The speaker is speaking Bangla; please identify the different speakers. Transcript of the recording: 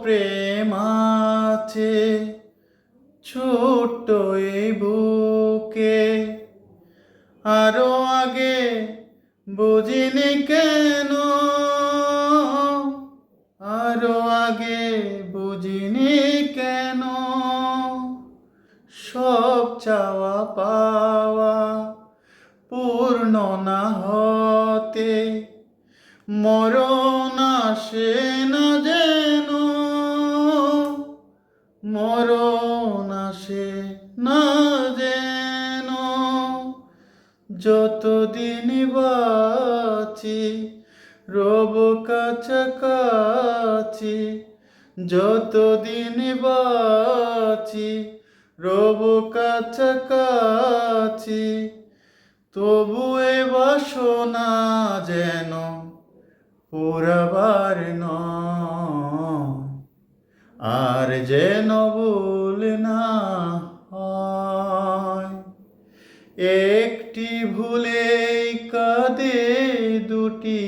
Speaker 1: প্রেম আছে ছোট্ট এই বুকে, আরো আগে বুঝিনি কেন, আরো আগে বুঝিনি কেন। সব চাওয়া পাওয়া পূর্ণ না হতে মরণ আসে না যেন, মরণ আসে না যেন। যতদিন বাঁচি রব কাছাকাছি, যতদিন বাঁচি রব কাছাকাছি। তবু এ বাসনা যেন পুরাবার নয়, আর যেন ভুল না হয়। একটি ভুলেই কাঁদে দুটি